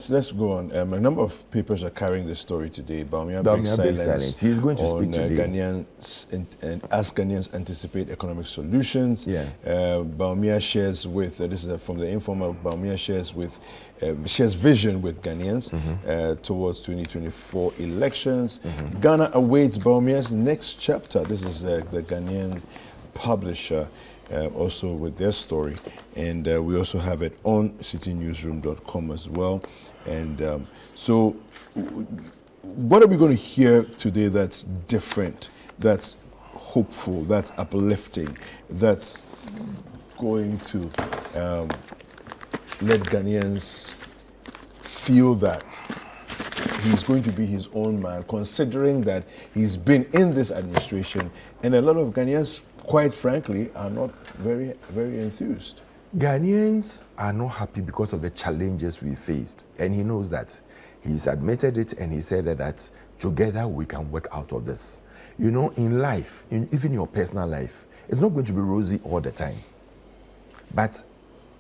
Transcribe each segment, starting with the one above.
let's go on. A number of papers are carrying this story today. Bawumia breaks silence. He's going to speak today. Ghanaians and as Ghanaians anticipate economic solutions. Yeah. Bawumia shares with this is from the informal. Bawumia shares vision with Ghanaians towards 2024 elections. Ghana awaits Bawumia's next chapter. This is the Ghanaian publisher. Also with their story, and we also have it on citinewsroom.com as well. And so what are we going to hear today that's different, that's hopeful, that's uplifting, that's going to let Ghanaians feel that he's going to be his own man, considering that he's been in this administration, and a lot of Ghanaians, quite frankly, are not very, very enthused. Ghanaians are not happy because of the challenges we faced, and he knows that. He's admitted it, and he said that together we can work out of this. You know, in life, even your personal life, it's not going to be rosy all the time. But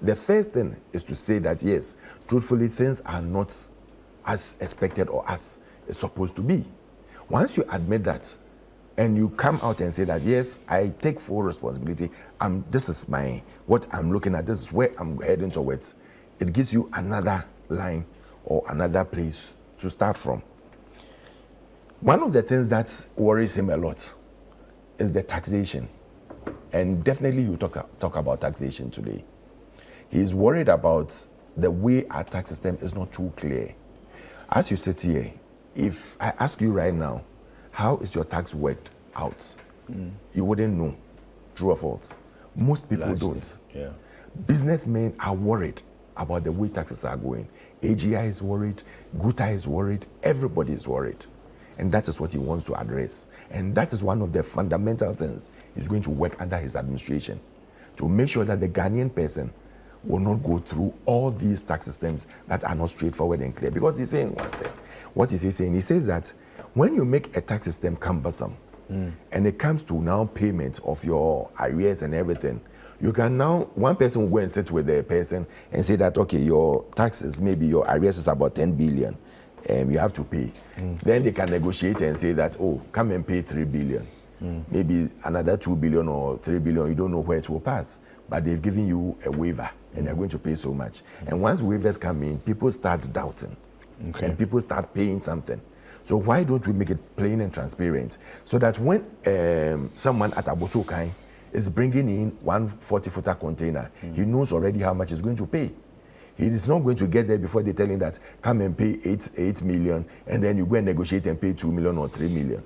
the first thing is to say that, yes, truthfully, things are not as expected or as it's supposed to be. Once you admit that, and you come out and say that, yes, I take full responsibility, this is what I'm looking at, this is where I'm heading towards, it gives you another line or another place to start from. One of the things that worries him a lot is the taxation. And definitely you talk about taxation today. He's worried about the way our tax system is not too clear. As you sit here, if I ask you right now, how is your tax worked out? You wouldn't know. True or false? Most people don't. Yeah. Businessmen are worried about the way taxes are going. AGI is worried, Guta is worried, everybody is worried. And that is what he wants to address. And that is one of the fundamental things he's going to work under his administration, to make sure that the Ghanaian person will not go through all these tax systems that are not straightforward and clear. Because he's saying one thing. What is he saying? He says that when you make a tax system cumbersome, and it comes to now payment of your arrears and everything, you can now, one person will go and sit with the person and say that, okay, your taxes, maybe your arrears is about 10 billion, and you have to pay. Then they can negotiate and say that, oh, come and pay 3 billion. Maybe another 2 billion or 3 billion, you don't know where it will pass. But they've given you a waiver, and they're going to pay so much. And once waivers come in, people start doubting. And people start paying something. So why don't we make it plain and transparent, so that when someone at Abosokai is bringing in 140-footer container, he knows already how much he's going to pay. He is not going to get there before they tell him that come and pay 8 million, and then you go and negotiate and pay 2 million or 3 million.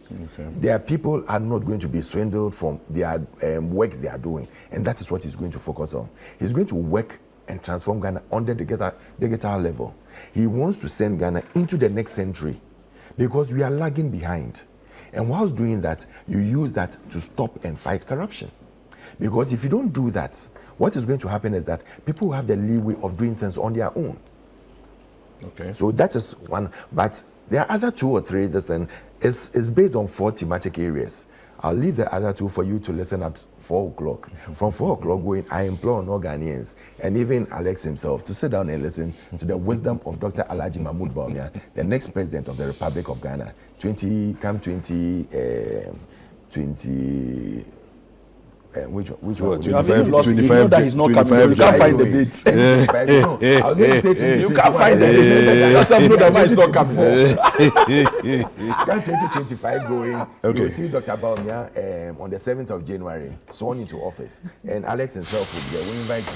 Their people are not going to be swindled from their work they are doing, and that is what he's going to focus on. He's going to work and transform Ghana on the digital level. He wants to send Ghana into the next century, because we are lagging behind. And whilst doing that, you use that to stop and fight corruption. Because if you don't do that, what is going to happen is that people have the leeway of doing things on their own. So that is one. But there are other 2 or 3. This thing is based on 4 thematic areas. I'll leave the other 2 for you to listen at 4 o'clock. From 4 o'clock going, I implore all Ghanaians, and even Alex himself, to sit down and listen to the wisdom of Dr. Alhaji Mahmoud Bawumia, the next president of the Republic of Ghana, 20. Which one? 25, you know that he's not coming. You can't find the dates. I was going to say 20, you can't find the dates. That's something that he's not coming. 2025 going. You'll see Dr. Bawumia on the 7th of January, sworn into office, and Alex himself will be there. We invite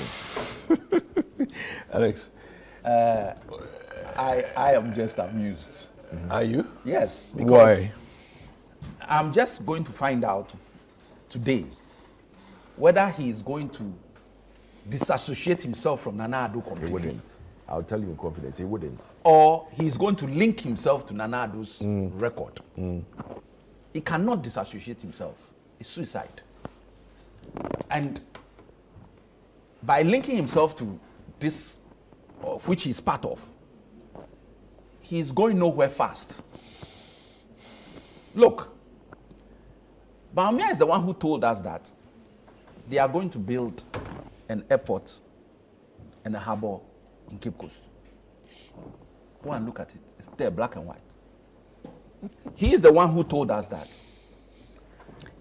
him. Alex, I am just amused. are you? Yes. Why? I'm just going to find out today whether he is going to disassociate himself from Nana Addo completely. He wouldn't. I'll tell you in confidence, he wouldn't. Or he's going to link himself to Nana Addo's record. He cannot disassociate himself. It's suicide. And by linking himself to this, which he's part of, he's going nowhere fast. Look, Bawumia is the one who told us that they are going to build an airport and a harbor in Cape Coast. Go and look at it. It's there, black and white. He is the one who told us that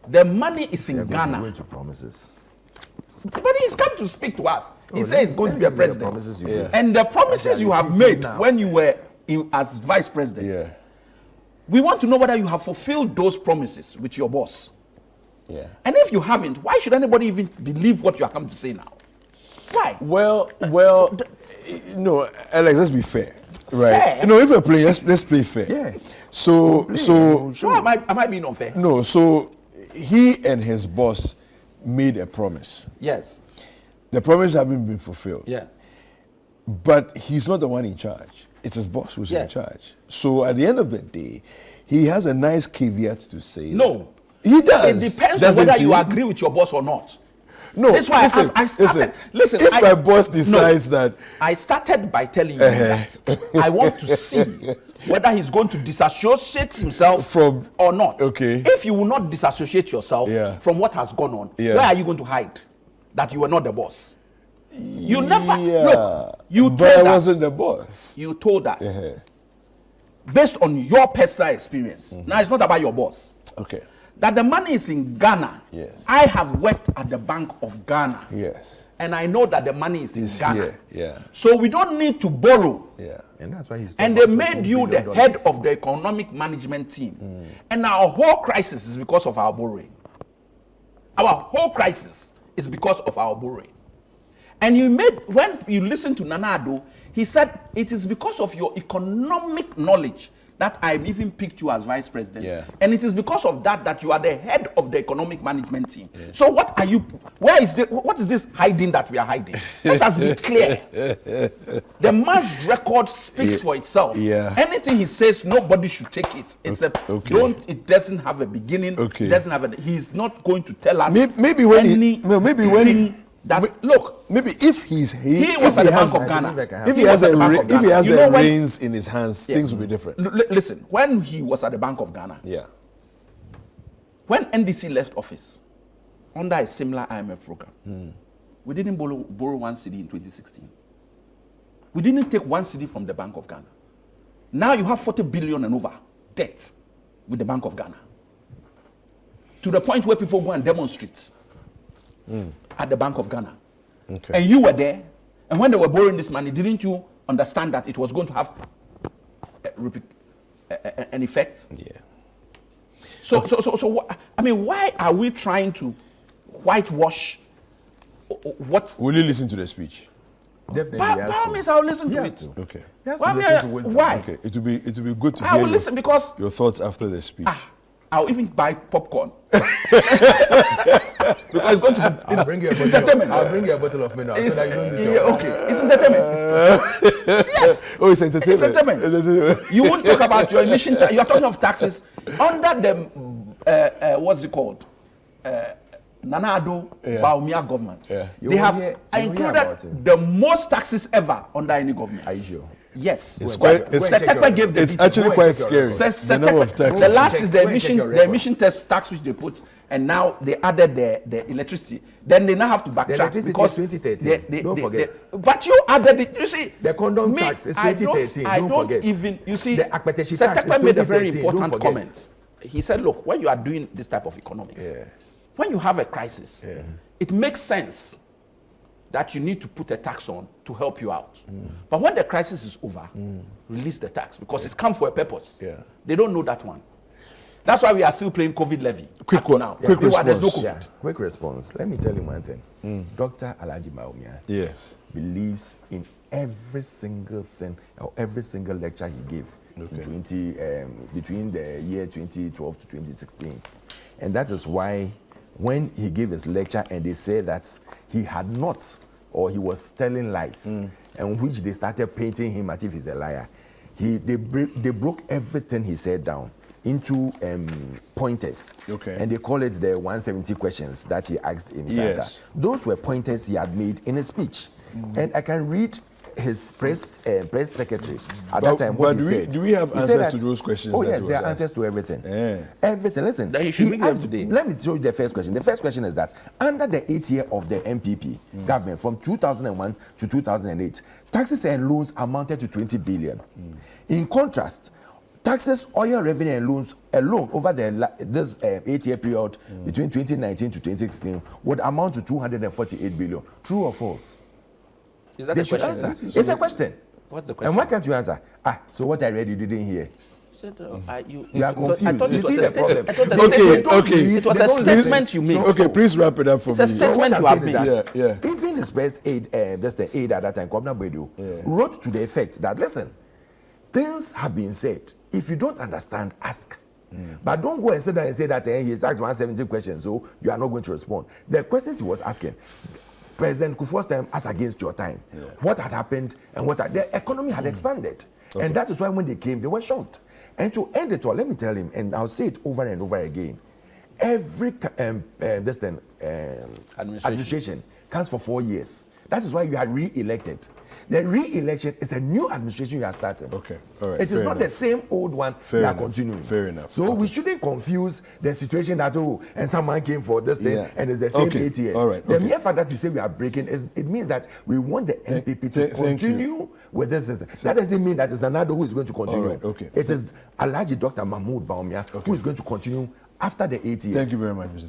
the money is in Ghana. Going to promises. But he's come to speak to us. He says he's going to be a president. And the promises you have made when you were as vice president. Yeah. We want to know whether you have fulfilled those promises with your boss. Yeah. And if you haven't, why should anybody even believe what you are coming to say now? Why? Well, no, Alex, let's be fair, right? Fair? You know, if we're playing, let's play fair. Yeah. So, Why am I being unfair? no, so he and his boss made a promise. Yes. The promise hasn't been fulfilled. Yeah. But he's not the one in charge. It's his boss who's in Yes. charge. So at the end of the day, he has a nice caveat to say. No. He does. It depends on Doesn't whether you he? agree with your boss or not. No, That's why listen, I started. Listen, if my boss decides that, I started by telling you that I want to see whether he's going to disassociate himself From- or not. okay. If you will not disassociate yourself Yeah. from what has gone on, Yeah. where are you going to hide that you were not the boss? You never yeah, look. You but told I us. wasn't the boss. You told us based on your personal experience. Now it's not about your boss. Okay. That the money is in Ghana. Yes. I have worked at the Bank of Ghana. Yes. And I know that the money is in It's Ghana. here, yeah. So we don't need to borrow. Yeah. And that's why he's. And they made you the head of the economic management team. And our whole crisis is because of our borrowing. Our whole crisis is because of our borrowing. And when you listen to Nana Addo, he said it is because of your economic knowledge that I even picked you as vice president. Yeah. And it is because of that you are the head of the economic management team. Yeah. So what is this hiding that we are hiding? Let us be clear. The man's record speaks for itself. Yeah. Anything he says, nobody should take it. Except it doesn't have a beginning. Okay. It doesn't have he's not going to tell us Maybe when if he was at the Bank of Ghana. If he has the reins in his hands, things will be different. Listen, when he was at the Bank of Ghana, when NDC left office under a similar IMF program, we didn't borrow 1 cedi in 2016. We didn't take 1 cedi from the Bank of Ghana. Now you have 40 billion and over debt with the Bank of Ghana. To the point where people go and demonstrate at the Bank of Ghana. Okay. And you were there, and when they were borrowing this money, didn't you understand that it was going to have an effect? Yeah. So I mean, why are we trying to whitewash what? Will you listen to the speech? Definitely. By all means, I'll listen to it. Okay. Why? Okay. It will be good to I hear will listen because your thoughts after the speech. I'll even buy popcorn. Because it's going to be. I'll bring you a bottle of mineral so that you don't miss your okay. It's entertainment. Yes. Oh, it's entertainment. It's entertainment. You won't talk about your emission. You are talking of taxes under the what's it called? Nana Addo Bawumia government. Yeah. They have included the most taxes ever under any government. Are you sure? Yes. It's actually quite scary. The number of taxes. The last is the emission tax which they put, and now they added the electricity. Then they now have to backtrack because 2013. Don't forget. But you added it. You see, the condom tax is 2013. Don't forget. You see, the Akpeteshi Segbefia tax is made a very 2013. important comment. He said, "Look, when you are doing this type of economics, when you have a crisis, it makes sense that you need to put a tax on to help you out. But when the crisis is over, release the tax because it's come for a purpose. They don't know that one. That's why we are still playing COVID levy. Quick response. There's no COVID. Quick response. Let me tell you one thing. Dr. Alhaji Bawumia believes in every single thing or every single lecture he gave in between the year 2012 to 2016. And that is why when he gave his lecture and they said that he had not, or he was telling lies, and which they started painting him as if he's a liar, they broke everything he said down into pointers. And they call it the 170 questions that he asked himself. Those were pointers he had made in a speech. And I can read his press secretary at that time, what but he said. do we have He said answers that- to those questions? Oh that yes, was there are asked? answers to everything. Yeah. Everything. Listen, Then you should he bring them asked- today. Let me show you the first question. The first question is that under the 8th year of the MPP government, from 2001 to 2008, taxes and loans amounted to 20 billion. In contrast, taxes, oil revenue and loans alone over this 8-year period between 2019 to 2016 would amount to 248 billion. True or false? Is that They the should question? answer. It's a question. What's the question? And why can't you answer? So what I read you didn't hear. Said, You are so I confused. thought You it was see a the statement. problem. I thought the Okay, statement- okay. It was They a don't listen. statement you made. Okay, please wrap it up for It's a me. statement What I'm you have saying is made. that Yeah. even his best aid, that's the aid at that time, Governor Bedu, wrote to the effect that, listen, things have been said. If you don't understand, ask. But don't go and sit down and say that he's asked 170 questions, so you are not going to respond. The questions he was asking, President Kufuor's time as against your time. What had happened and the economy had expanded. And that is why when they came, they were shocked. And to end it all, let me tell him, and I'll say it over and over again, every administration comes for 4 years. That is why you are re-elected. The re-election is a new administration you are starting. Okay, all right. It is not the same old one Fair you are enough. continuing. Fair enough. So we shouldn't confuse the situation that, and someone came for this thing, Yeah. and it's the same Okay, 8 years. all right, The okay. mere fact that you say we are breaking, it means that we want the NPP to thank you. continue with this system. That doesn't mean that it's Nanado who is going to continue. All right, okay. It is Alhaji Dr. Mahmoud Bawumia who is going to continue after the 8 years. Thank you very much, Mr.